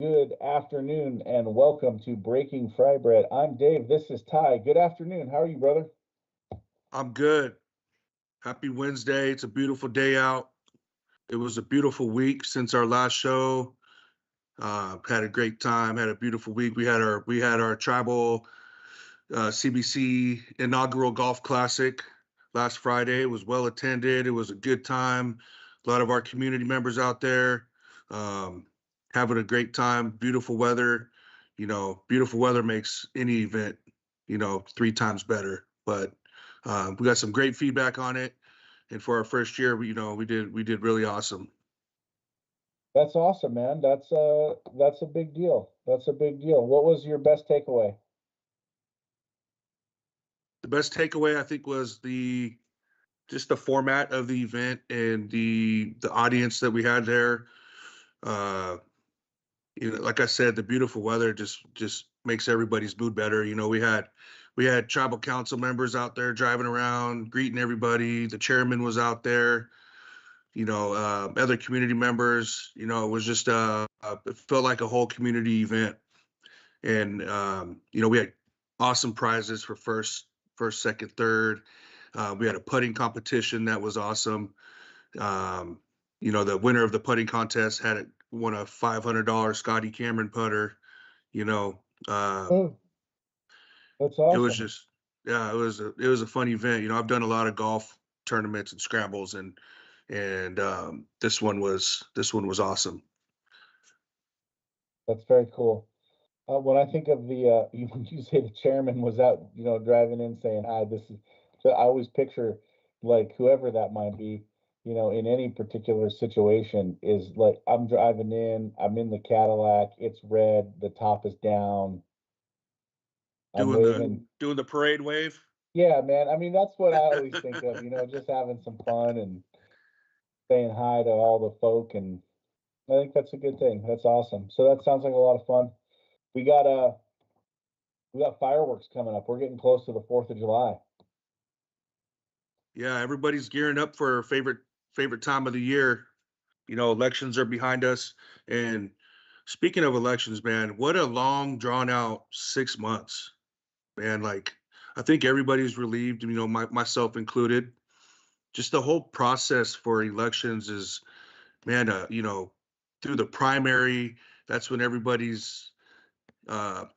Good afternoon and welcome to Breaking Fry Bread. I'm Dave. This is Ty. Good afternoon. How are you, brother? I'm good. Happy Wednesday. It's a beautiful day out. It was a beautiful week since our last show. Had a great time. Had a beautiful week. We had our tribal CBC inaugural golf classic last Friday. It was well attended. It was a good time. A lot of our community members out there um, having a great time. Beautiful weather. Beautiful weather makes any event, three times better. But we got some great feedback on it, and for our first year, we did really awesome. That's awesome, man. That's a big deal. That's a big deal. What was your best takeaway? The best takeaway I think was the just the format of the event and the audience that we had there. Uh, like I said, the beautiful weather just makes everybody's mood better. We had tribal council members out there driving around, greeting everybody. The chairman was out there. Other community members. It was just it felt like a whole community event, and we had awesome prizes for first, second, third. We had a putting competition that was awesome. Um, the winner of the putting contest won a $500 Scotty Cameron putter. You know, uh, Oh, that's it was awesome. just yeah, it was a fun event. I've done a lot of golf tournaments and scrambles, and this one was awesome. That's very cool. When I think of when you say the chairman was out, driving in saying hi, so I always picture like whoever that might be, in any particular situation is like, I'm driving in, I'm in the Cadillac, it's red, the top is down, I'm Doing the waving. doing the parade wave. Yeah, man. I mean, that's what I always think of, just having some fun and saying hi to all the folk, and I think that's a good thing. That's awesome. So that sounds like a lot of fun. We got we got fireworks coming up. We're getting close to the 4th of July. Yeah, everybody's gearing up for favorite time of the year. Elections are behind us, and speaking of elections, man, what a long drawn out 6 months, man. Like, I think everybody's relieved, myself included. Just the whole process for elections is, man, through the primary, that's when everybody's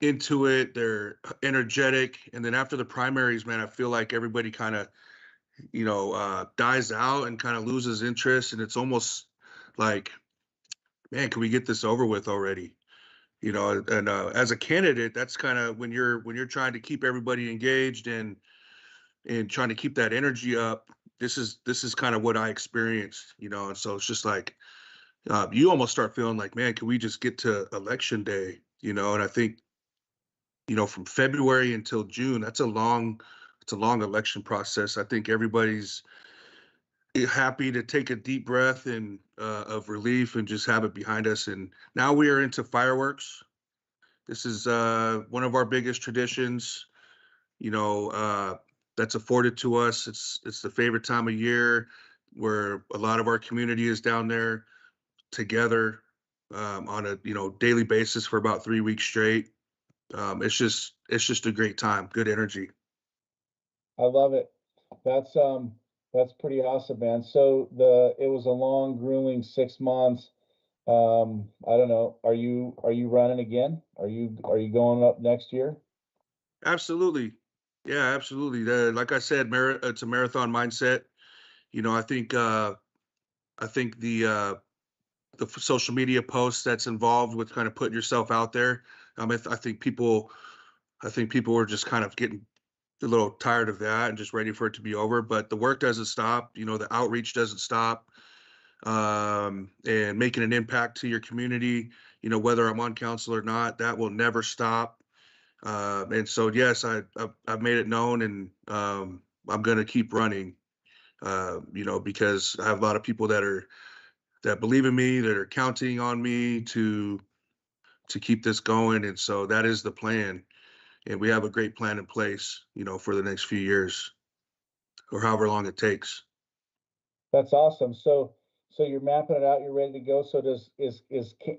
into it. They're energetic, and then after the primaries, man, I feel like everybody kind of dies out and kind of loses interest. And it's almost like, man, can we get this over with already? And as a candidate, that's kind of when you're trying to keep everybody engaged and trying to keep that energy up. This is kind of what I experienced, and so it's just like you almost start feeling like, man, can we just get to election day? And I think from February until June, it's a long election process. I think everybody's happy to take a deep breath and of relief and just have it behind us. And now we are into fireworks. This is one of our biggest traditions, you know, uh, that's afforded to us. It's the favorite time of year where a lot of our community is down there together on a daily basis for about 3 weeks straight. It's just a great time, good energy. I love it. That's um that's pretty awesome, man. So it was a long, grueling 6 months. I don't know. Are you running again? Are you going up next year? Absolutely, yeah, absolutely. Like I said, it's a marathon mindset. I think the social media posts that's involved with kind of putting yourself out there. I think people are just kind of getting a little tired of that and just ready for it to be over. But the work doesn't stop. The outreach doesn't stop, and making an impact to your community. Whether I'm on council or not, that will never stop. And so, yes, I've made it known, and I'm going to keep running. Because I have a lot of people that believe in me, that are counting on me to keep this going, and so that is the plan. And we have a great plan in place, for the next few years or however long it takes. That's awesome. So So you're mapping it out, you're ready to go. So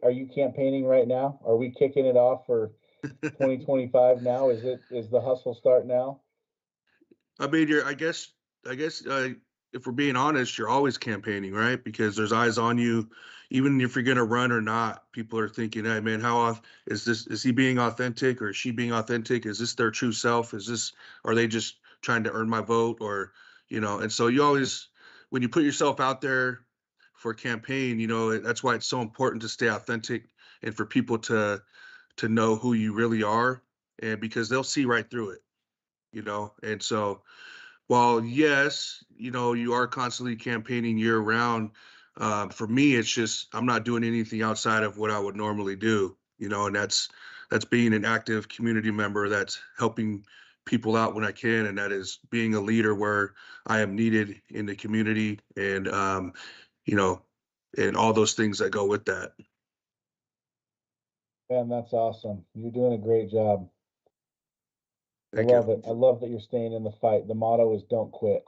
are you campaigning right now? Are we kicking it off for 2025 now? Is the hustle start now? I mean, I guess, if we're being honest, you're always campaigning, right? Because there's eyes on you, even if you're gonna run or not. People are thinking, "Hey, man, is this? Is he being authentic or is she being authentic? Is this their true self? Are they just trying to earn my vote?" Or, and so you always, when you put yourself out there for a campaign, that's why it's so important to stay authentic and for people to know who you really are, and because they'll see right through it, and so while yes, you are constantly campaigning year round, for me, it's just I'm not doing anything outside of what I would normally do, and that's being an active community member, that's helping people out when I can, and that is being a leader where I am needed in the community, and you know, and all those things that go with that. Man, that's awesome. You're doing a great job. I Thank you. love it. I love that you're staying in the fight. The motto is don't quit.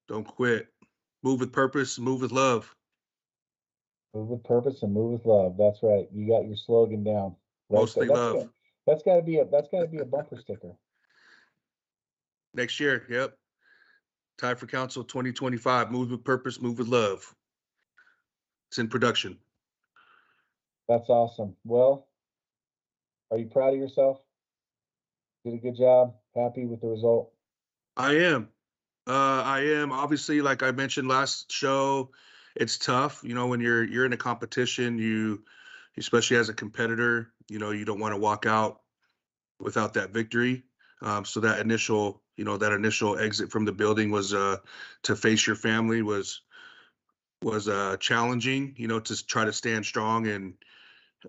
Don't quit. Move with purpose. Move with love. Move with purpose and move with love. That's right. You got your slogan down right there. Mostly love. That's gotta be a bumper sticker. Next year. Yep. Time for Council 2025. Move with purpose. Move with love. It's in production. That's awesome. Well, are you proud of yourself? Did a good job. Happy with the result. I am. I am obviously, like I mentioned last show, it's tough. When you're in a competition, especially as a competitor, you don't want to walk out without that victory. So that initial exit from the building was to face your family was challenging. To try to stand strong and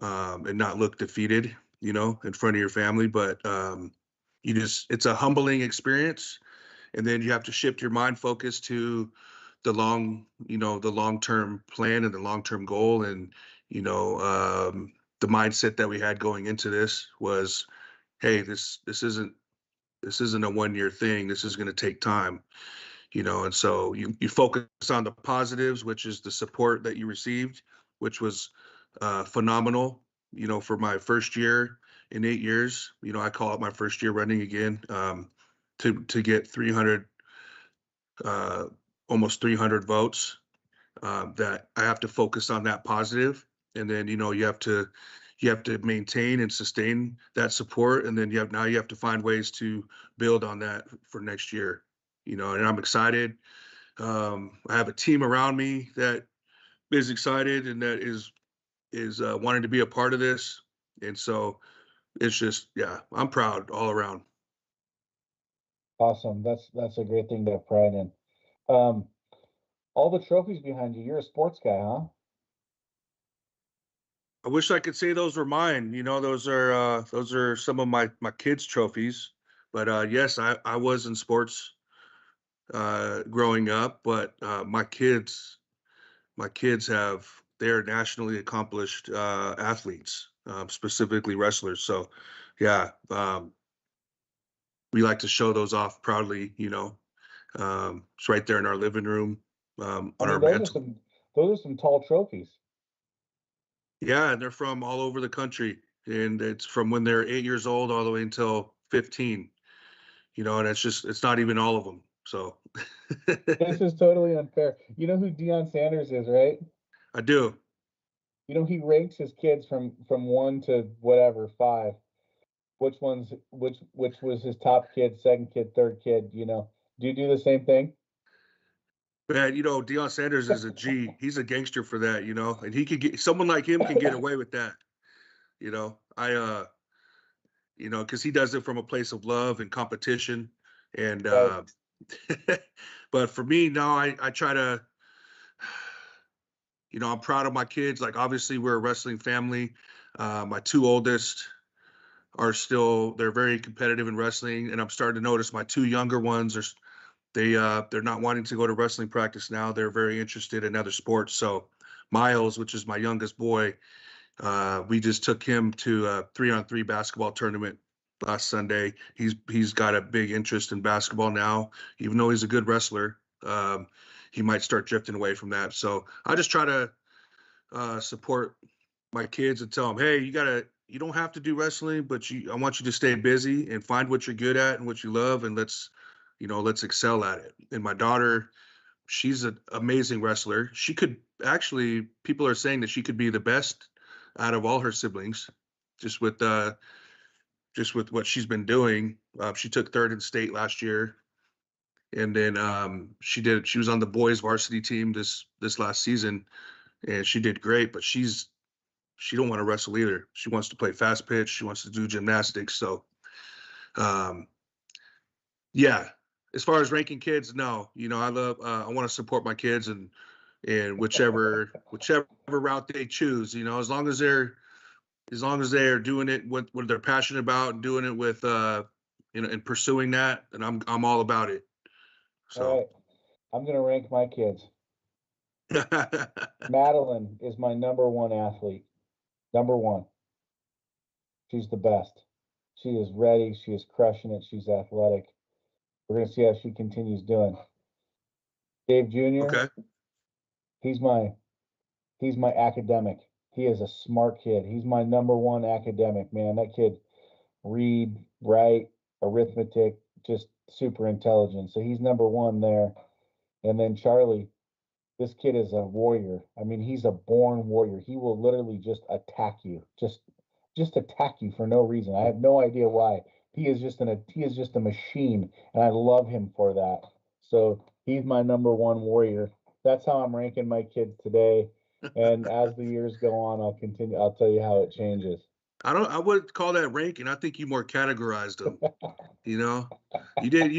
not look defeated. In front of your family, but it's a humbling experience, and then you have to shift your mind focus to the long term plan and the long term goal, and you know the mindset that we had going into this was, hey, this isn't a 1 year thing. This is going to take time, and so you focus on the positives, which is the support that you received, which was phenomenal, for my first year in 8 years. I call it my first year running again, to get 300, uh, almost 300 votes, that I have to focus on that positive, and then you have to maintain and sustain that support, and then you have to find ways to build on that for next year. And I'm excited. I have a team around me that is excited and that is wanting to be a part of this, and so it's just, yeah, I'm proud all around. Awesome. That's a great thing to have pride in. Um, all the trophies behind you. You're a sports guy, huh? I wish I could say those were mine. Those are some of my kids' trophies. But yes, I was in sports growing up, but my kids they're nationally accomplished athletes, specifically wrestlers. So yeah, we like to show those off proudly. It's right there in our living room, I on mean, our mantle. those are some tall trophies. Yeah, and they're from all over the country, and it's from when they're 8 years old all the way until 15. And it's not even all of them. So This is totally unfair. You know who Deion Sanders is, right? I do. You know he ranks his kids from one to whatever five. Which was his top kid, second kid, third kid. Do you do the same thing? Man, Deion Sanders is a G. He's a gangster for that, and he could get someone like him can get away with that. I because he does it from a place of love and competition, and Right. but for me now, I try to, I'm proud of my kids. Like, obviously, we're a wrestling family. My two oldest they're very competitive in wrestling, and I'm starting to notice my two younger ones they're not wanting to go to wrestling practice now. They're very interested in other sports. So Miles, which is my youngest boy, we just took him to a 3-on-3 basketball tournament last Sunday. He's got a big interest in basketball now, even though he's a good wrestler. he might start drifting away from that. So I just try to support my kids and tell them, hey, you don't have to do wrestling, but I want you to stay busy and find what you're good at and what you love, and let's excel at it. And my daughter, she's an amazing wrestler. She could actually, people are saying that she could be the best out of all her siblings, just with what she's been doing. She took third in state last year, and then she was on the boys varsity team this last season, and she did great. But she don't want to wrestle either. She wants to play fast pitch. She wants to do gymnastics. So, um, yeah. As far as ranking kids, no. I want to support my kids and whichever route they choose. As long as they're doing it what they're passionate about and doing it with and pursuing that, and I'm all about it. All So right, I'm gonna rank my kids. Madeline is my number one athlete. Number one. She's the best. She is ready. She is crushing it. She's athletic. We're gonna see how she continues doing. Dave Jr. okay. He's my he's my academic. He is a smart kid. He's my number one academic, man. That kid read, write, arithmetic, just super intelligent. So he's number one there. And then Charlie, this kid is a warrior. I mean, he's a born warrior. He will literally just attack you. Just attack you for no reason. I have no idea why. He is just a machine, and I love him for that. So he's my number one warrior. That's how I'm ranking my kids today. And as the years go on, I'll continue. I'll tell you how it changes. I would call that ranking. I think you more categorized them. You know, you did.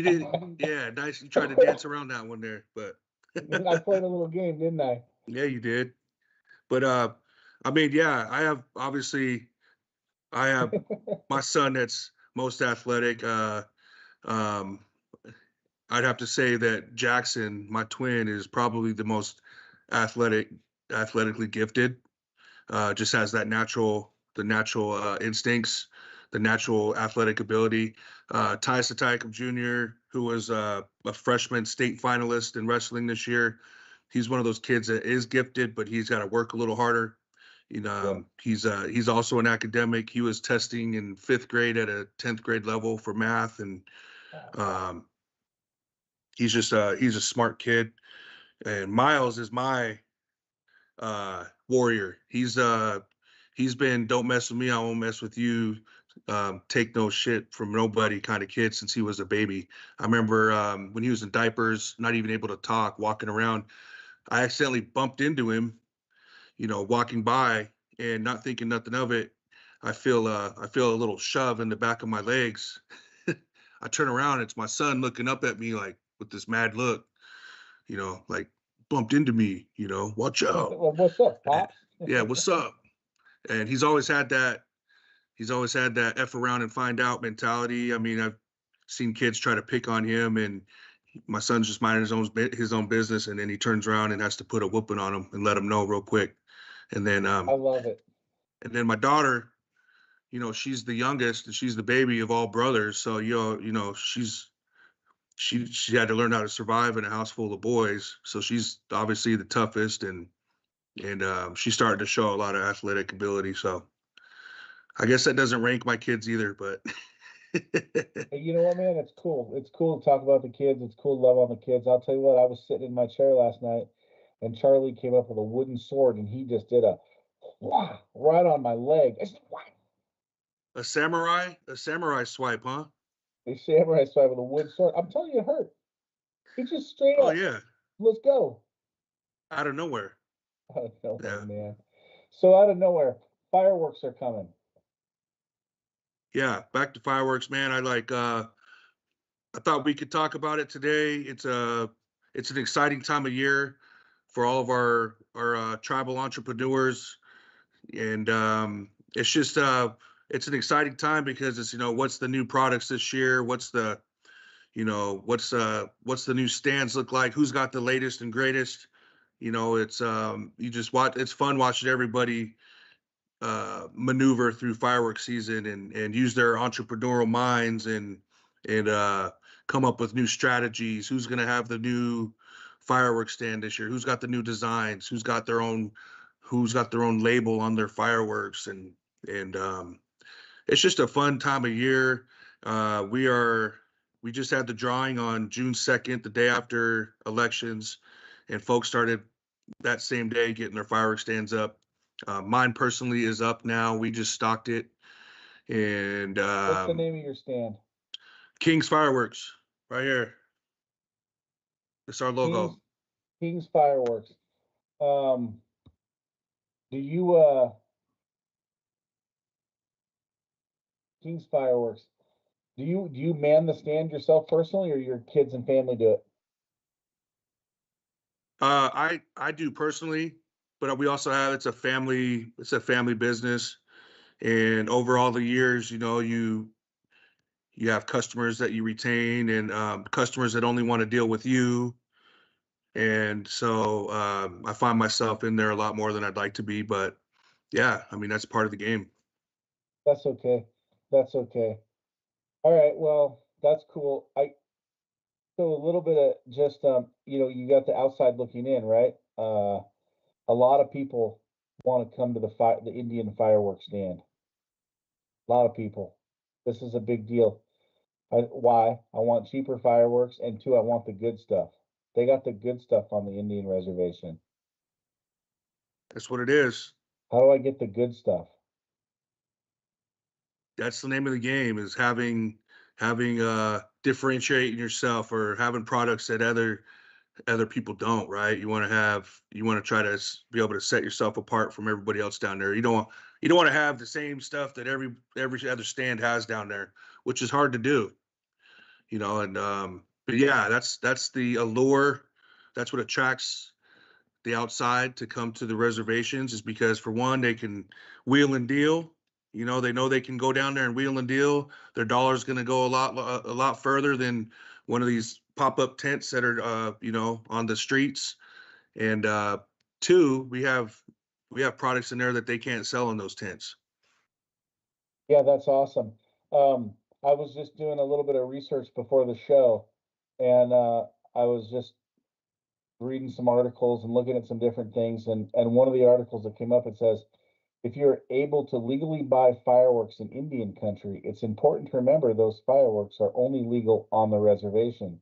Yeah, nice. You tried to dance around that one there, but I played a little game, didn't I? yeah, you did. But I mean, yeah, I have my son that's most athletic. Um, I'd have to say that Jackson, my twin, is probably the most athletic, athletically gifted. Just has the natural instincts, the natural athletic ability. Ty Satiacum Jr., who was a freshman state finalist in wrestling this year, he's one of those kids that is gifted, but he's got to work a little harder. Yeah. He's also an academic. He was testing in 5th grade at a 10th grade level for math, and um, he's a smart kid. And Miles is my warrior. He's been don't mess with me, I won't mess with you. Take no shit from nobody kind of kid since he was a baby. I remember when he was in diapers, not even able to talk, walking around. I accidentally bumped into him, walking by and not thinking nothing of it. I feel a little shove in the back of my legs. I turn around, it's my son looking up at me like with this mad look, like bumped into me, watch out. Well, what's up, And, pops? yeah, what's up? And he's always had that F around and find out mentality. I mean, I've seen kids try to pick on him, and my son's just minding his own business, and then he turns around and has to put a whooping on him and let him know real quick. And then I love it. my daughter, she's the youngest and she's the baby of all brothers. So she had to learn how to survive in a house full of boys. So she's obviously the toughest, and she started to show a lot of athletic ability. So I guess that doesn't rank my kids either, but Hey, you know what, man? It's cool. It's cool to talk about the kids. It's cool to love on the kids. I'll tell you what, I was sitting in my chair last night and Charlie came up with a wooden sword and he just did a whah, right on my leg. I said, "What?" a samurai swipe, huh? A samurai sword with a wood sword. I'm telling you, it hurt. He just straight Oh up, yeah, let's go. out of nowhere. Out of nowhere, Yeah, man. So out of nowhere, fireworks are coming. yeah. Back to fireworks, man. I thought we could talk about it today. It's an exciting time of year for all of our tribal entrepreneurs, and it's an exciting time because it's what's the new products this year, what's the new stands look like, who's got the latest and greatest. It's you just watch. It's fun watching everybody maneuver through fireworks season and use their entrepreneurial minds and come up with new strategies. Who's going to have the new fireworks stand this year? Who's got the new designs? Who's got their own label on their fireworks? And it's just a fun time of year. We just had the drawing on June 2nd, the day after elections, and folks started that same day getting their fireworks stands up. Mine personally is up now. We just stocked it, and What's the name of your stand? King's Fireworks right here. It's our King's logo. King's Fireworks. Um, do you King's Fireworks? Do you man the stand yourself personally, or your kids and family do it? I do personally, but we also have it's a family business, and over all the years, you have customers that you retain and customers that only want to deal with you. And so I find myself in there a lot more than I'd like to be, but yeah, I mean, that's part of the game. That's okay. That's okay. All right. Well, that's cool. So a little bit of just you got the outside looking in, right? A lot of people want to come to the Indian fireworks stand. A lot of people. This is a big deal. Why? I want cheaper fireworks, and two, I want the good stuff. They got the good stuff on the Indian reservation. That's what it is. How do I get the good stuff? That's the name of the game, is having differentiating yourself, or having products that other people don't, right? You want to try to be able to set yourself apart from everybody else down there. You don't want to have the same stuff that every other stand has down there, which is hard to do, and but yeah, that's the allure. That's what attracts the outside to come to the reservations, is because, for one, they can wheel and deal. They know they can go down there and wheel and deal. Their dollar's going to go a lot further than one of these pop-up tents that are on the streets. And two, we have products in there that they can't sell in those tents. Yeah, that's awesome. I was just doing a little bit of research before the show, and I was just reading some articles and looking at some different things. And one of the articles that came up, it says, if you're able to legally buy fireworks in Indian country, it's important to remember those fireworks are only legal on the reservation.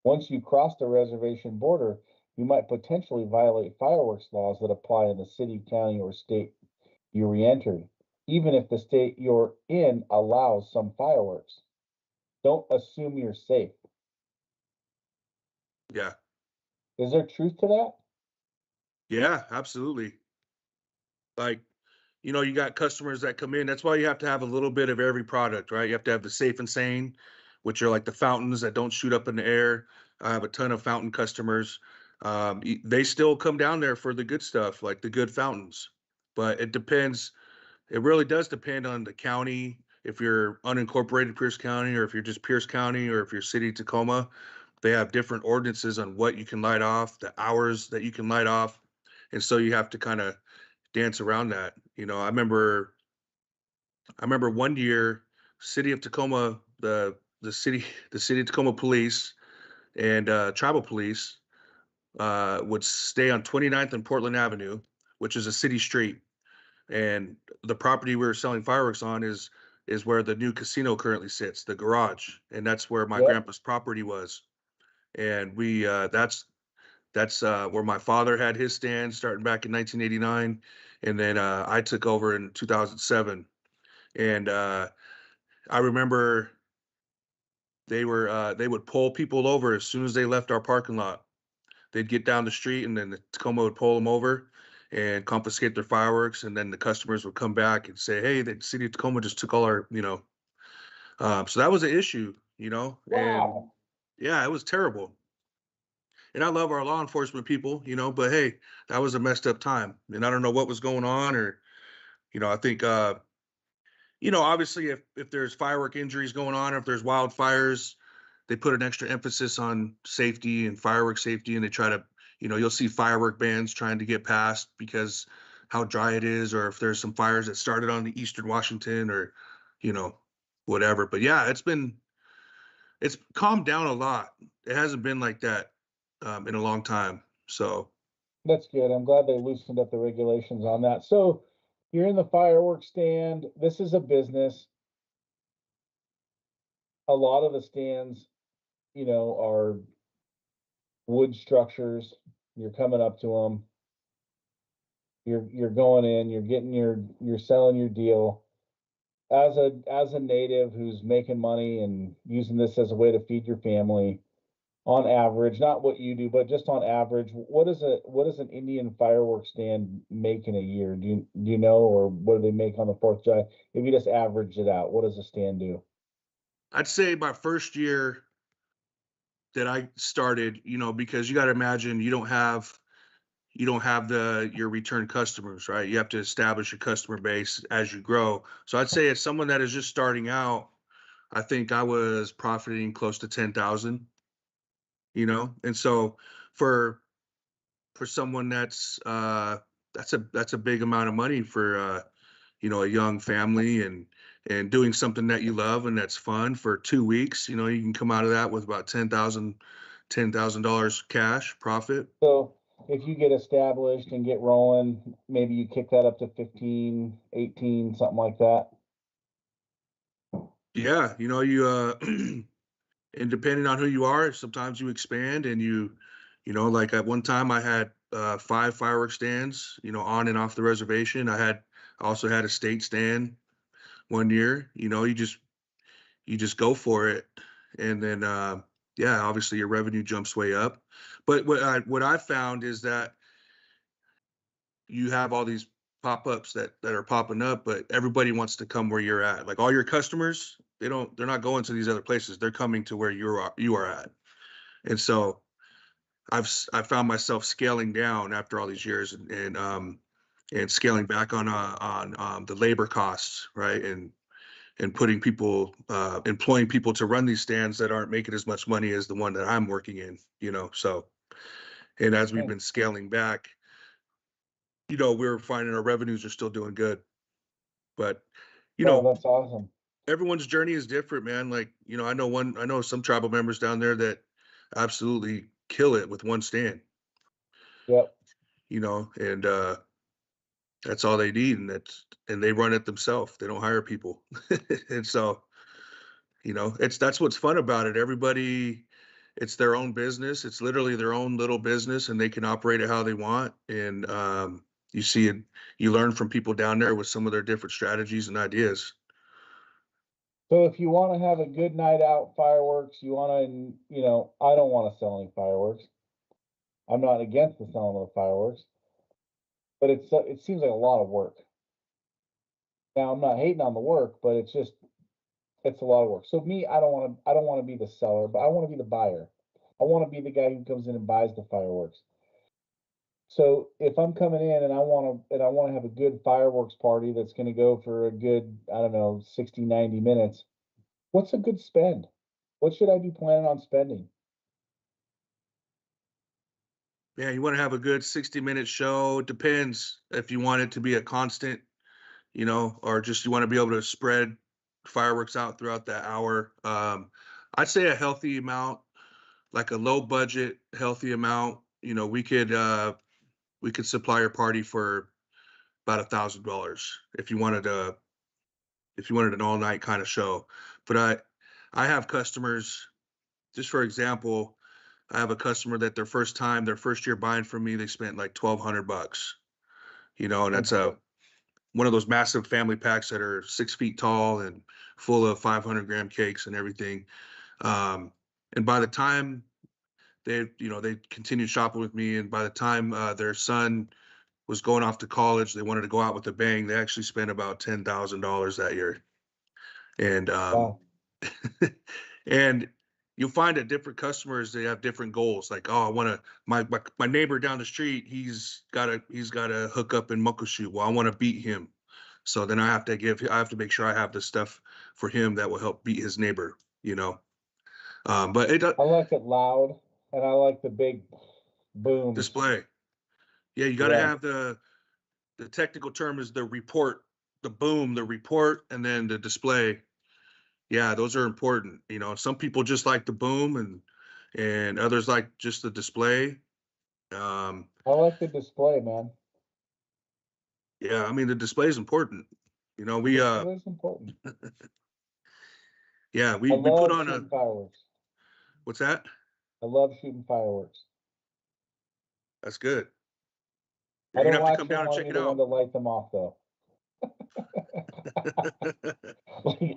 Once you cross the reservation border, you might potentially violate fireworks laws that apply in the city, county, or state you re-entered, even if the state you're in allows some fireworks. Don't assume you're safe. Yeah, Is there truth to that? yeah, absolutely. Like, you got customers that come in. That's why you have to have a little bit of every product, right? You have to have the safe and sane, which are like the fountains that don't shoot up in the air. I have a ton of fountain customers. They still come down there for the good stuff, like the good fountains. But it depends. It really does depend on the county. If you're unincorporated Pierce County, or if you're just Pierce County, or if you're City of Tacoma, they have different ordinances on what you can light off, the hours that you can light off. And so you have to kind of dance around that. I remember one year, City of Tacoma, the City of Tacoma Police and Tribal Police would stay on 29th and Portland Avenue, which is a city street. And the property we were selling fireworks on is where the new casino currently sits, the garage, and that's where my Yep. grandpa's property was. And we that's where my father had his stand starting back in 1989, and then I took over in 2007. And I remember they would pull people over as soon as they left our parking lot. They'd get down the street, and then the Tacoma would pull them over and confiscate their fireworks. And then the customers would come back and say, "Hey, the city of Tacoma just took all our." So that was an issue. And Wow. yeah, it was terrible. And I love our law enforcement people, but hey, that was a messed up time. And I don't know what was going on, or, I think, obviously, if there's firework injuries going on, or if there's wildfires, they put an extra emphasis on safety and firework safety, and they try to, you'll see firework bans trying to get passed because how dry it is, or if there's some fires that started on the Eastern Washington, or, you know, whatever. But yeah, it's calmed down a lot. It hasn't been like that, in a long time. So That's good. I'm glad they loosened up the regulations on that. So you're in the fireworks stand. This is a business. A lot of the stands, are wood structures. You're coming up to them. You're going in. You're selling your deal. As a native who's making money and using this as a way to feed your family, on average, not what you do, but just on average, what does an Indian fireworks stand make in a year? Do you know, or what do they make on the Fourth of July? If you just average it out, what does a stand do? I'd say my first year that I started, because you got to imagine you don't have the your return customers, right? You have to establish a customer base as you grow. So I'd say as someone that is just starting out, I think I was profiting close to 10,000, and so for for someone that's a big amount of money for a young family, and doing something that you love and that's fun for 2 weeks. You can come out of that with about $10,000 cash profit. So if you get established and get rolling, maybe you kick that up to 15, 18, something like that. Yeah, you and depending on who you are, sometimes you expand, and like at one time I had 5 fireworks stands, on and off the reservation. I also had a state stand one year. You just go for it, and then yeah, obviously your revenue jumps way up. But what I found is that you have all these pop-ups that are popping up, but everybody wants to come where you're at. Like all your customers, they're not going to these other places. They're coming to where you are at. And so I found myself scaling down after all these years, and scaling back on the labor costs, right? And putting people employing people to run these stands that aren't making as much money as the one that I'm working in. So, and as we've Nice. been scaling back, we're finding our revenues are still doing good. But you Oh, know, that's awesome. everyone's journey is different, man. Like, I know some tribal members down there that absolutely kill it with one stand, Yep. and that's all they need, and they run it themselves. They don't hire people. And so, that's what's fun about it. Everybody, it's their own business. It's literally their own little business, and they can operate it how they want. And you see it, you learn from people down there with some of their different strategies and ideas. So if you want to have a good night out fireworks, I don't want to sell any fireworks. I'm not against the selling of the fireworks, but it seems like a lot of work. Now I'm not hating on the work, but it's a lot of work. So me, I don't want to be the seller, but I want to be the buyer. I want to be the guy who comes in and buys the fireworks. So if I'm coming in and I want to have a good fireworks party that's going to go for a good, I don't know, 60, 90 minutes, what's a good spend? What should I be planning on spending? Yeah, you want to have a good 60-minute show. Depends if you want it to be a constant, or just you want to be able to spread fireworks out throughout that hour. I'd say a healthy amount, like a low budget, healthy amount. We could supply your party for about $1,000 if you wanted an all night kind of show. But I have customers, just for example, I have a customer that their first year buying from me, they spent like $1,200, and Oh that's my, one of those massive family packs that are 6 feet tall and full of 500-gram cakes and everything. Um, and by the time they continued shopping with me, and by the time their son was going off to college, they wanted to go out with a bang. They actually spent about $10,000 that year. And wow. and you'll find that different customers, they have different goals. Like, oh, I want to my neighbor down the street, he's got a hook up in Muckleshoot. Well, I want to beat him. So then I have to make sure I have the stuff for him that will help beat his neighbor. But it I like it loud and I like the big booms. display. Yeah, you got to Yeah. have the technical term is the report, the boom, the report, and then the display. Yeah, those are important. Some people just like the boom, and others like just the display. I like the display, man. Yeah, I mean the display is important. You know, we Display is important. yeah, I we put love on a shooting fireworks. what's that? I love shooting fireworks. That's good. I You're gonna have don't to come actually down and want to check be it the one out. to light them off, though. Like,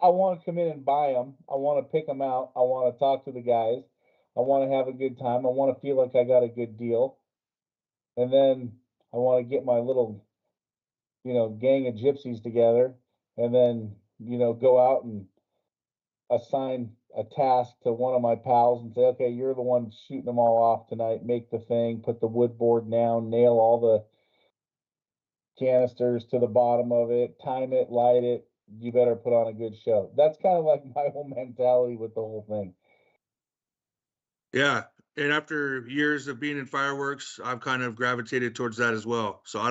I want to come in and buy them. I want to pick them out. I want to talk to the guys. I want to have a good time. I want to feel like I got a good deal. And then I want to get my little, gang of gypsies together and then, go out and assign a task to one of my pals and say, okay, you're the one shooting them all off tonight. Make the thing, put the wood board down, nail all the canisters to the bottom of it, time it, light it. You better put on a good show. That's kind of like my whole mentality with the whole thing. Yeah, and after years of being in fireworks, I've kind of gravitated towards that as well. So I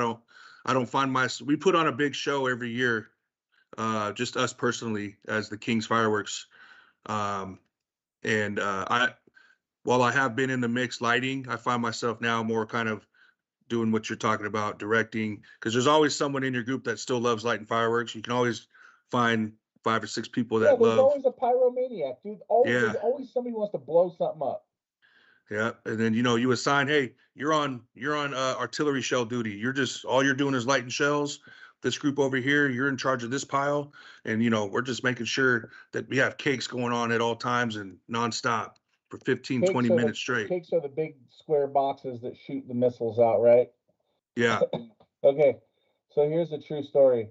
don't find my we put on a big show every year, just us personally as the King's Fireworks. Um, and I while I have been in the mixed lighting, I find myself now more kind of doing what you're talking about, directing, because there's always someone in your group that still loves lighting fireworks. You can always find 5 or 6 people Yeah, that there's love. always a pyromaniac, dude. Always, there's Yeah, always somebody who wants to blow something up. yeah, and then you assign, hey, you're on artillery shell duty. You're just all you're doing is lighting shells. This group over here, you're in charge of this pile, and we're just making sure that we have cakes going on at all times and nonstop for 15, 20 Cakes are the minutes straight. cakes are the big square boxes that shoot the missiles out, right? Yeah, Okay, so here's a true story.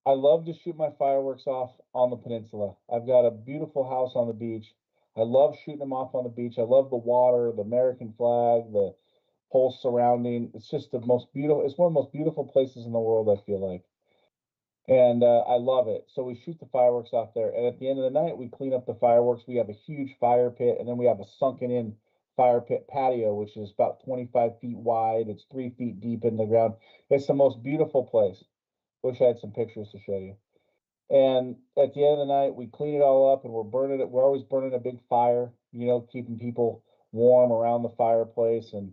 I love to shoot my fireworks off on the peninsula. I've got a beautiful house on the beach. I love shooting them off on the beach. I love the water, the American flag, the whole surrounding. It's just the most beautiful. It's one of the most beautiful places in the world, I feel like. And I love it. So we shoot the fireworks off there. And at the end of the night, we clean up the fireworks. We have a huge fire pit, and then we have a sunken in fire pit patio, which is about 25 feet wide. It's 3 feet deep in the ground. It's the most beautiful place. Wish I had some pictures to show you. And at the end of the night, we clean it all up and we're burning it. We're always burning a big fire, keeping people warm around the fireplace. And,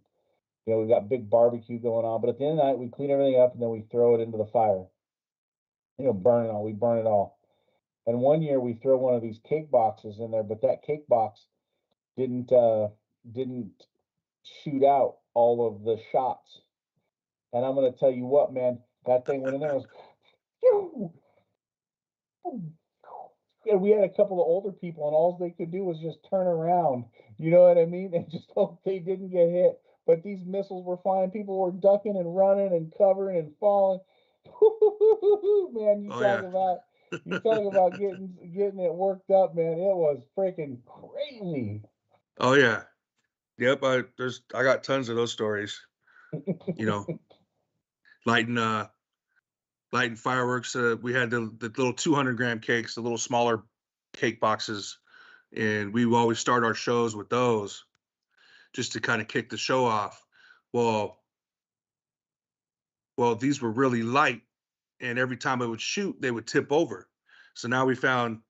we've got big barbecue going on. But at the end of the night, we clean everything up and then we throw it into the fire. Burn it all. We burn it all. And one year we throw one of these cake boxes in there, but that cake box didn't shoot out all of the shots. And I'm gonna tell you what, man, that thing went in there. It was, and we had a couple of older people, and all they could do was just turn around. You know what I mean? And just hope they didn't get hit. But these missiles were flying. People were ducking and running and covering and falling. Man, oh yeah, you talk about getting it worked up, man. It was freaking crazy. oh yeah, yep. I got tons of those stories. You know, lighting lighting fireworks. We had the little 200-gram cakes, the little smaller cake boxes, and we would always start our shows with those just to kind of kick the show off. Well, these were really light, and every time it would shoot, they would tip over. So now we found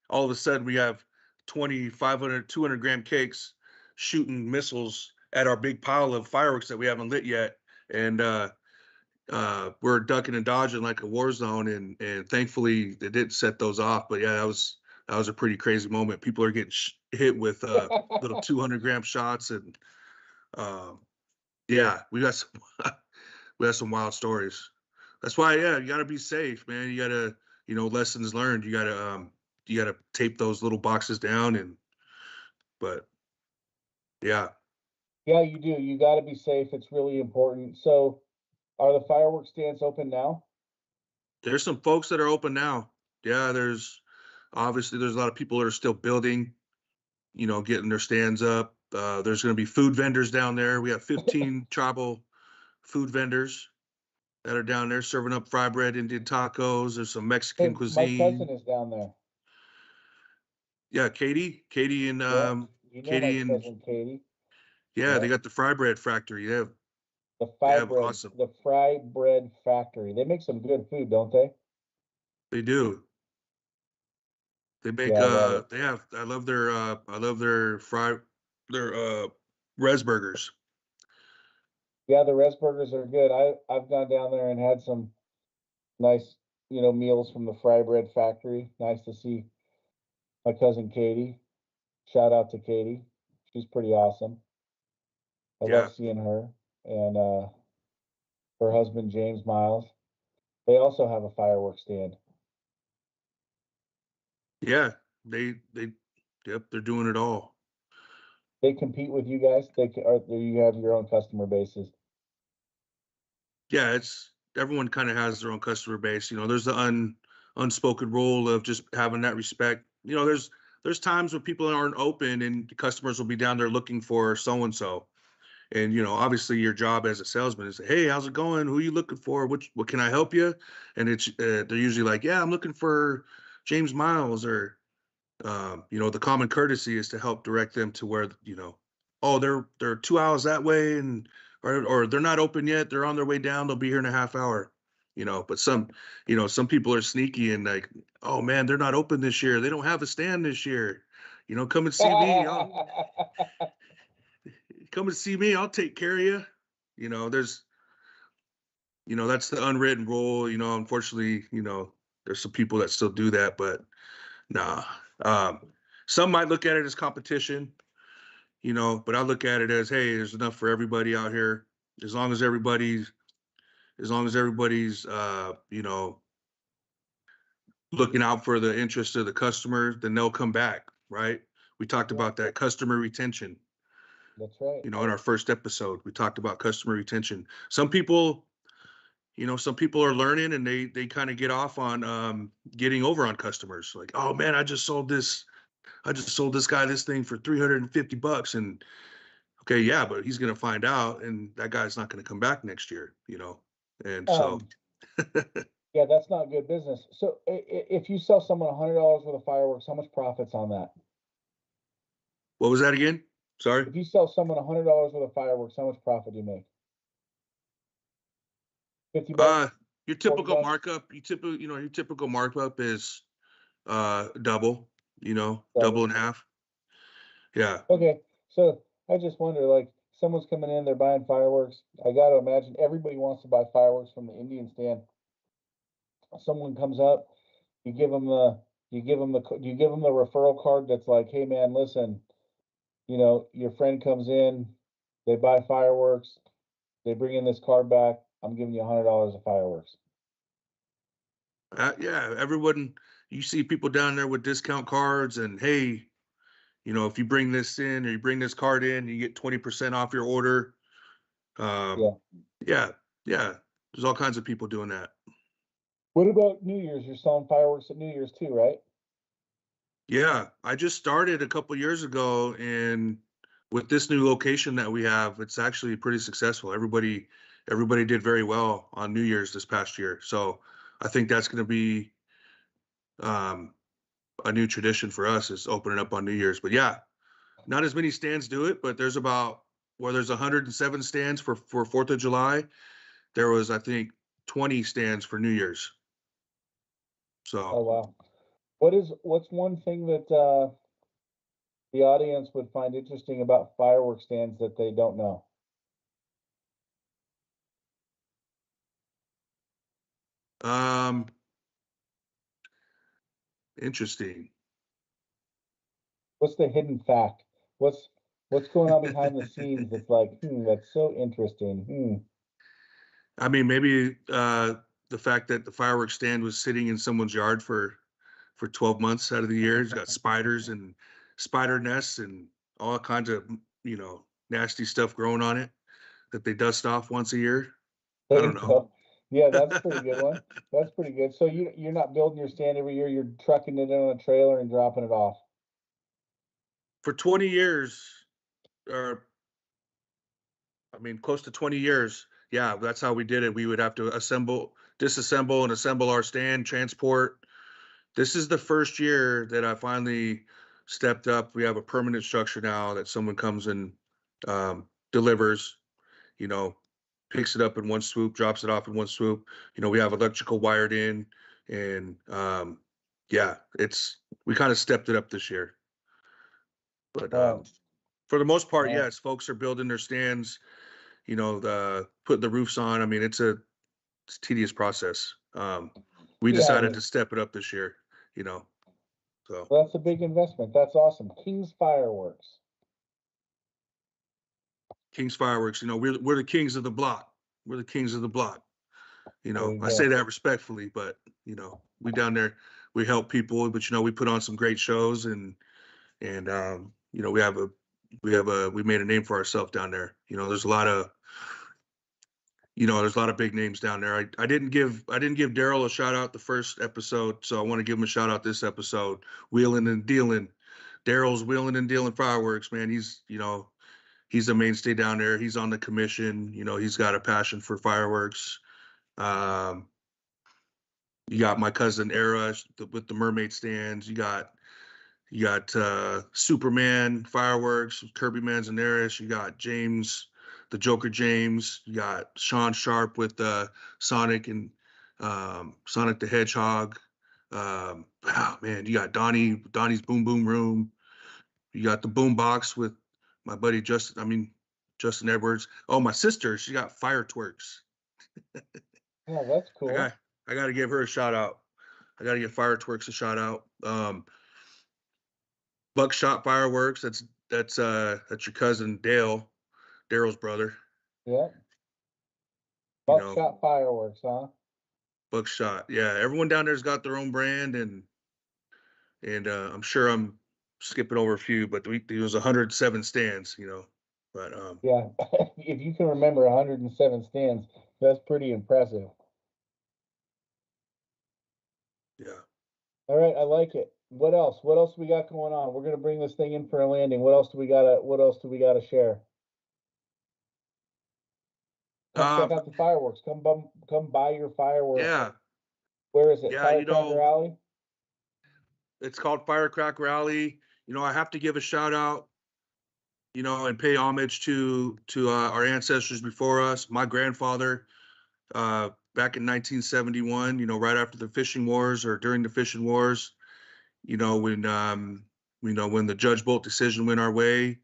all of a sudden we have 20, 500, 200-gram cakes shooting missiles at our big pile of fireworks that we haven't lit yet, and we're ducking and dodging like a war zone, and thankfully they didn't set those off. But yeah, that was a pretty crazy moment. People are getting hit with little 200-gram shots, and um, yeah, we got some we got some wild stories. That's why, yeah, you got to be safe, man. You got to, lessons learned. You got to tape those little boxes down, and but yeah, Yeah, you do. You got to be safe. It's really important. So, are the fireworks stands open now? there's some folks that are open now. Yeah, there's obviously there's a lot of people that are still building, getting their stands up. There's going to be food vendors down there. We have 15 tribal food vendors that are down there serving up fry bread, Indian tacos. There's some Mexican Hey, my cousin cuisine. is down there. Yeah, Katie and Yeah, you know my Katie and cousin Katie. yeah, they Yeah, got the fry bread factory. They the have awesome. fry bread factory. They make some good food, don't they? They do. They make Yeah, I love it. they have I love their res burgers. Yeah, the res burgers are good. I've gone down there and had some nice, meals from the fry bread factory. Nice to see my cousin Katie. Shout out to Katie. She's pretty awesome. I love Yeah. seeing her and her husband James Miles. They also have a fireworks stand. Yeah. They yep, they're doing it all. They compete with you guys. Or do you have your own customer bases? Yeah, it's everyone kind of has their own customer base. There's the unspoken rule of just having that respect. There's times when people aren't open and the customers will be down there looking for so and so. And obviously your job as a salesman is, hey, how's it going? Who are you looking for? What can I help you? And it's they're usually like, yeah, I'm looking for James Miles, or the common courtesy is to help direct them to where, oh, they're 2 hours that way, and or they're not open yet. They're on their way down. They'll be here in a half hour. But some people are sneaky and like, oh man, they're not open this year. They don't have a stand this year. Come and see me. Come and see me. I'll take care of you. There's, that's the unwritten rule. Unfortunately, there's some people that still do that, but nah. Um, some might look at it as competition, but I look at it as, hey, there's enough for everybody out here. As long as everybody's, looking out for the interest of the customer, then they'll come back, right? We talked Yeah, about that customer retention. that's right. In our first episode, we talked about customer retention. Some people are learning and they kind of get off on getting over on customers. Like, oh man, I just sold this guy this thing for $350, and okay, yeah, but he's gonna find out, and that guy's not gonna come back next year. And so, Um, yeah, that's not good business. So if you sell someone $100 worth of fireworks, how much profits on that? what was that again? Sorry. If you sell someone $100 worth of fireworks, how much profit do you make? 50 Uh, bucks, your 40 typical bucks, markup, your typical markup is double, double double. and a half. Yeah. Okay, so I just wonder, like, someone's coming in, they're buying fireworks. I got to imagine everybody wants to buy fireworks from the Indian stand. Someone comes up, you give them the, you give them the referral card that's like, hey man, listen, your friend comes in, they buy fireworks, they bring in this card back. I'm giving you $100 of fireworks. Yeah, everyone, you see people down there with discount cards, and hey, if you bring this in or you bring this card in, you get 20% off your order. Um, Yeah. yeah, yeah. There's all kinds of people doing that. What about New Year's? You're selling fireworks at New Year's too, right? Yeah, I just started a couple years ago, and with this new location that we have, it's actually pretty successful. Everybody did very well on New Year's this past year. So I think that's going to be um, a new tradition for us, is opening up on New Year's. But yeah, not as many stands do it, but there's 107 stands for 4th of July. There was, I think, 20 stands for New Year's. Oh So wow. What's one thing that the audience would find interesting about fireworks stands that they don't know? um, interesting. What's the hidden fact? What's what's going on behind the scenes that's like, that's so interesting. I mean, maybe the fact that the fireworks stand was sitting in someone's yard for 12 months out of the year. It's got spiders and spider nests and all kinds of nasty stuff growing on it that they dust off once a year. I There don't you know. go. Yeah, that's a pretty good one. That's pretty good. So you're not building your stand every year, you're trucking it in on a trailer and dropping it off. For 20 years, or I mean, close to 20 years. Yeah, that's how we did it. We would have to disassemble and assemble our stand, transport. This is the first year that I finally stepped up. We have a permanent structure now that someone comes and delivers, you know, picks it up in one swoop, drops it off in one swoop. We have electrical wired in, and yeah, we kind of stepped it up this year. But Right. for the most part, Right. yes, folks are building their stands, putting the roofs on. I mean, it's a tedious process. We Yeah, it decided to is. step it up this year, you know. So Well, that's a big investment. That's awesome. King's Fireworks. King's Fireworks, we're the kings of the block. We're the kings of the block. There you I say go. that respectfully, but we down there, we help people, but we put on some great shows, and we made a name for ourselves down there. There's a lot of big names down there. I didn't give Daryl a shout out the first episode, so I want to give him a shout out this episode. Wheeling and dealing. Daryl's wheeling and dealing fireworks, man. He's a mainstay down there. He's on the commission. He's got a passion for fireworks. Um, you got my cousin Era with the mermaid stands. You got Superman fireworks, Kirby Manzanares. You got James, the Joker James. You got Sean Sharp with Sonic and Sonic the Hedgehog. Oh man, you got Donnie's Boom Boom Room. You got the Boom Box with my buddy Justin Edwards. Oh, my sister, she got Fire Twerks. Oh, that's I cool. got I got to give her a shout out. I got to give Fire Twerks a shout out. Buckshot Fireworks. That's your cousin Dale, Daryl's brother. Yeah. You know, Buckshot Fireworks, huh? Buckshot. Yeah, everyone down there's got their own brand, and I'm sure I'm skipping over a few, but there was 107 stands. But Yeah. If you can remember 107 stands, that's pretty impressive. yeah. All right, I like it. What else? What else we got going on? We're gonna bring this thing in for a landing. What else do we gotta share? Come Uh, check out the fireworks. Come buy your fireworks. yeah, Where is it? yeah. Firecracker Alley? It's called Firecracker Alley. I have to give a shout out, and pay homage to our ancestors before us. My grandfather, back in 1971, right after the fishing wars or during the fishing wars, when the Judge Bolt decision went our way,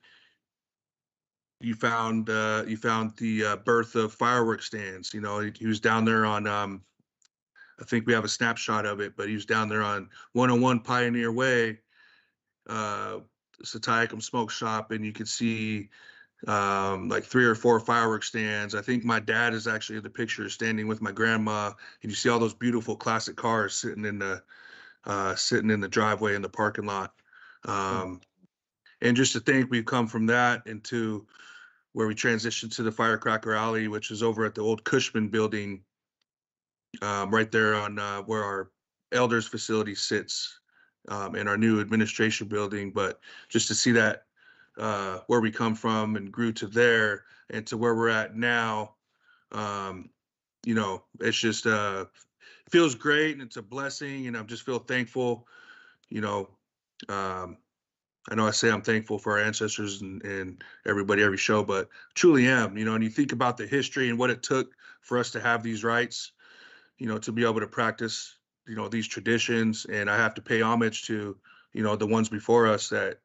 you found the birth of fireworks stands. He was down there on I think we have a snapshot of it, but he was down there on 101 Pioneer Way, uh, Satiacum Smoke Shop, and you could see like 3 or 4 fireworks stands. I think my dad is actually in the picture standing with my grandma, and you see all those beautiful classic cars sitting in the driveway in the parking lot. Um, and just to think we've come from that into where we transitioned to the Firecracker Alley, which is over at the old Cushman building, right there on where our elders facility sits, in our new administration building. But just to see that, where we come from and grew to there and to where we're at now, um, it's just feels great, and it's a blessing, and I just feel thankful. You know, um, I know I say I'm thankful for our ancestors and everybody every show, but truly am. And you think about the history and what it took for us to have these rights, to be able to practice, these traditions. And I have to pay homage to, the ones before us that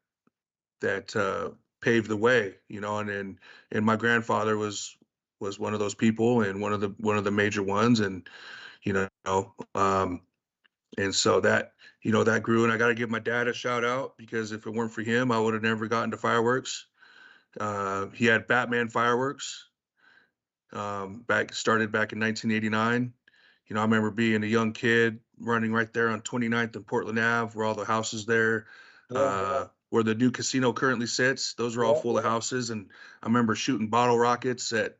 paved the way, and my grandfather was one of those people, and one of the major ones. And you know um and so that grew. And I got to give my dad a shout out, because if it weren't for him, I would have never gotten to fireworks. He had Batman fireworks, started back in 1989. I remember being a young kid running right there on 29th and Portland Ave, where all the houses there, Yeah, where the new casino currently sits. Those are all yeah, full of yeah. houses. And I remember shooting bottle rockets at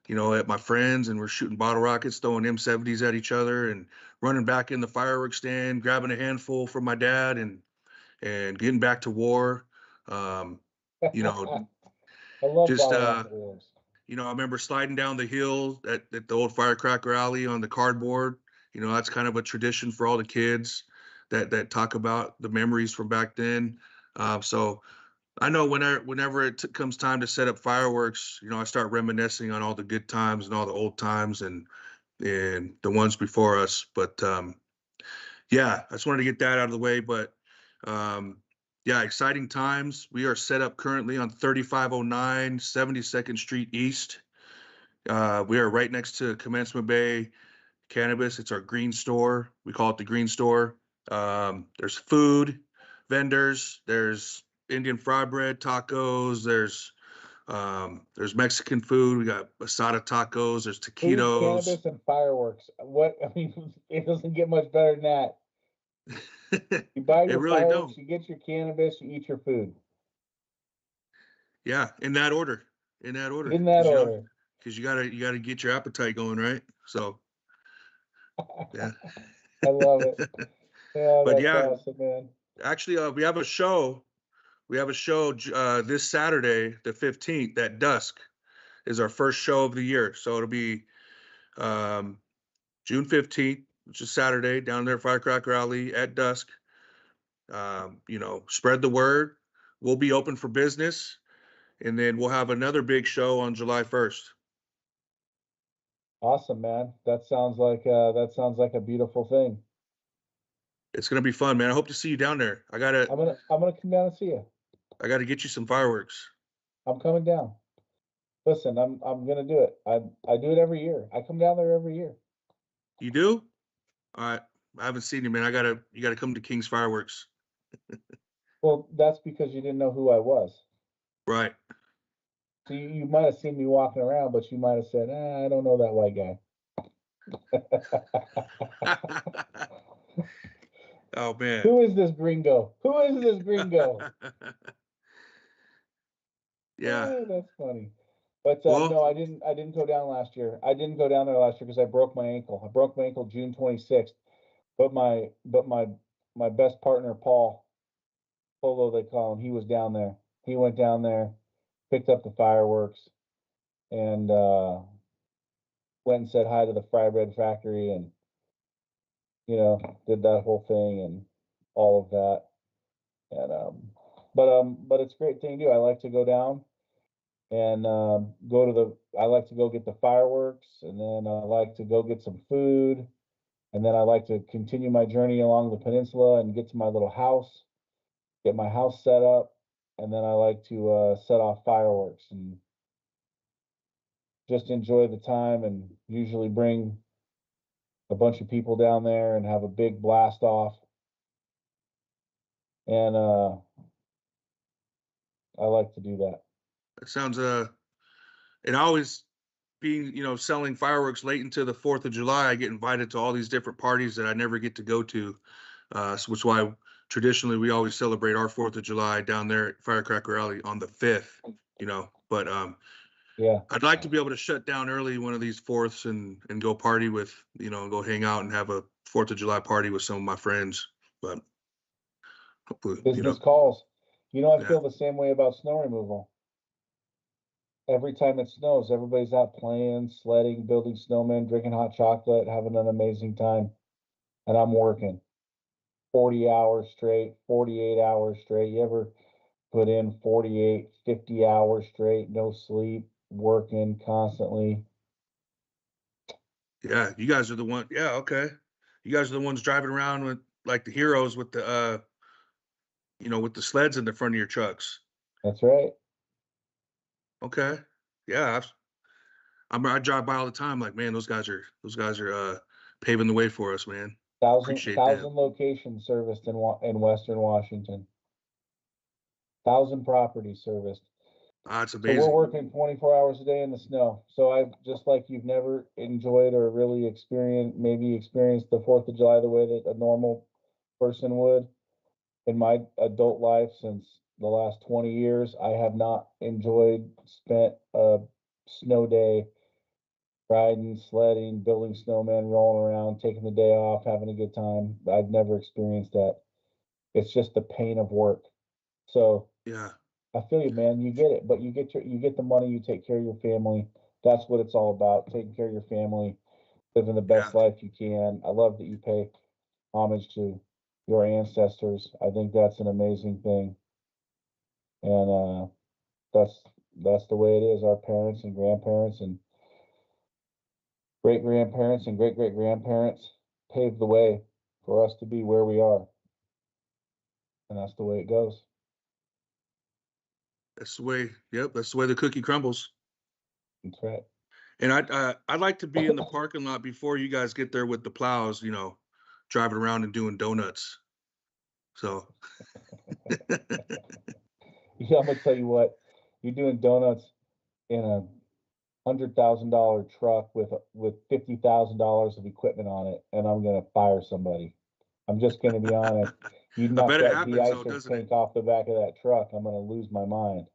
my friends, and we're shooting bottle rockets, throwing M70s at each other, and running back in the fireworks stand, grabbing a handful from my dad, and getting back to war. Um, you know, I love just bottle rocket wars. I remember sliding down the hill at the old Firecracker Alley on the cardboard. That's kind of a tradition for all the kids that talk about the memories from back then. So I know whenever it comes time to set up fireworks, I start reminiscing on all the good times and all the old times, and the ones before us. But yeah, I just wanted to get that out of the way. But Yeah, exciting times. We are set up currently on 3509 72nd Street East. We are right next to Commencement Bay Cannabis. It's our green store. We call it the green store. There's food vendors. There's Indian fry bread, tacos. There's Mexican food. We got asada tacos. There's Food, taquitos. cannabis, and fireworks. What, I mean, it doesn't get much better than that. You buy It your really fireworks, don't. you get your cannabis, you eat your food. Yeah, in that order. In that order. In that order. Because you gotta get your appetite going, right? So yeah. I love it. Yeah, But that's yeah, awesome, man. actually, we have a show. We have a show this Saturday, the 15th at dusk is our first show of the year. So it'll be um, June 15th, which is Saturday, down there at Firecracker Alley at dusk. Spread the word. We'll be open for business, and then we'll have another big show on July 1st. Awesome, man. That sounds like a beautiful thing. It's gonna be fun, man. I hope to see you down there. I'm gonna come down and see you. I gotta get you some fireworks. I'm coming down. Listen, I'm gonna do it. I do it every year. I come down there every year. You do? All right. I haven't seen you, man. You gotta come to King's Fireworks. Well, that's because you didn't know who I was. Right. So you might have seen me walking around, but you might have said, I don't know that white guy. Oh man. Who is this gringo? Who is this gringo? Yeah. That's funny. But Well, no, I didn't go down last year. I didn't go down there last year because I broke my ankle. I broke my ankle June 26th. But my best partner, Polo they call him, he was down there. He went down there, picked up the fireworks, and went and said hi to the fry bread factory, and did that whole thing and all of that. And but it's a great thing to do. I like to go down and I like to go get the fireworks, and then I like to go get some food, and then I like to continue my journey along the peninsula and get to my little house, get my house set up, and then I like to set off fireworks and just enjoy the time, and usually bring a bunch of people down there and have a big blast off. And I like to do that. it sounds and I always being, selling fireworks late into the 4th of July, I get invited to all these different parties that I never get to go to. Which is why traditionally we always celebrate our 4th of July down there at Firecracker Alley on the 5th, But Yeah, I'd like to be able to shut down early one of these fourths and go party with, go hang out and have a 4th of July party with some of my friends. But hopefully, business calls. I yeah, feel the same way about snow removal. Every time it snows, everybody's out playing, sledding, building snowmen, drinking hot chocolate, having an amazing time. And I'm working 40 hours straight, 48 hours straight. You ever put in 48, 50 hours straight, no sleep, working constantly? yeah, you guys are the one. Yeah, okay. You guys are the ones driving around with like the heroes with with the sleds in the front of your trucks. That's right. Okay. Yeah, I drive by all the time. Like, man, those guys are paving the way for us, man. Thousand Appreciate them. thousand locations serviced in Western Washington. 1,000 properties serviced. It's So we're amazing. working 24 hours a day in the snow. So I just like you've never enjoyed or really experienced the 4th of July the way that a normal person would. In my adult life since the last 20 years, I have not spent a snow day riding, sledding, building snowmen, rolling around, taking the day off, having a good time. I've never experienced that. It's just the pain of work. So Yeah, I feel you, man. You get it, but you get the money, you take care of your family. That's what it's all about, taking care of your family, living the yeah, best life you can. I love that you pay homage to your ancestors. I think that's an amazing thing. And that's that's the way it is. Our parents and grandparents and great grandparents and great great grandparents paved the way for us to be where we are. And that's the way it goes. That's the way. Yep, that's the way the cookie crumbles. That's right. And I'd like to be in the parking lot before you guys get there with the plows. Driving around and doing donuts. So. Yeah, I'm gonna tell you what, you're doing donuts in a $100,000 truck with $50,000 of equipment on it, and I'm gonna fire somebody. I'm just gonna be honest. You I knock bet it that happens though, de-icer doesn't it? tank off the back of that truck, I'm gonna lose my mind.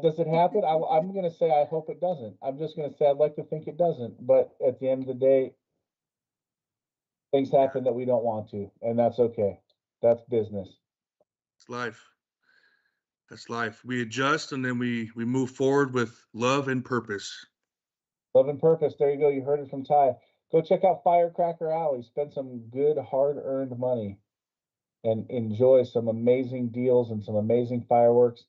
Does it happen? I'm gonna say I hope it doesn't. I'm just gonna say I'd like to think it doesn't, but at the end of the day, things Yeah, happen that we don't want to, and that's okay. That's business. it's life. That's life. We adjust and then we move forward with love and purpose. Love and purpose. There you go. You heard it from Ty. Go check out Firecracker Alley. Spend some good, hard-earned money and enjoy some amazing deals and some amazing fireworks.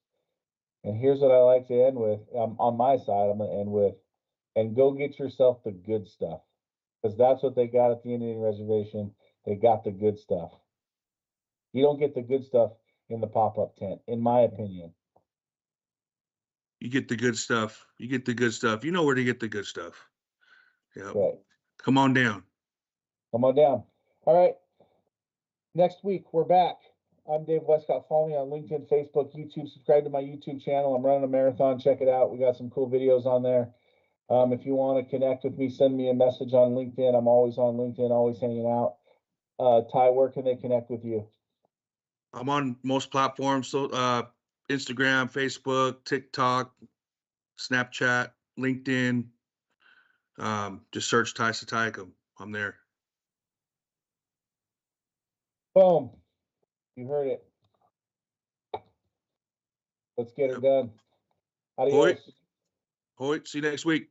And here's what I like to end with. On my side, I'm going to end with, and go get yourself the good stuff, because that's what they got at the Indian Reservation. They got the good stuff. You don't get the good stuff in the pop-up tent, in my opinion. You get the good stuff. You get the good stuff. You know where to get the good stuff. Yep. Right. Come on down. Come on down. All right. Next week, we're back. I'm Dave Wescott. Follow me on LinkedIn, Facebook, YouTube. Subscribe to my YouTube channel. I'm running a marathon. Check it out. We got some cool videos on there. If you want to connect with me, send me a message on LinkedIn. I'm always on LinkedIn, always hanging out. Ty, where can they connect with you? I'm on most platforms. So Instagram, Facebook, TikTok, Snapchat, LinkedIn. Just search Ty Satiacum. I'm there. Boom. You heard it. Let's get her Yep. done. Hoyt. Adios. Hoyt. See you next week.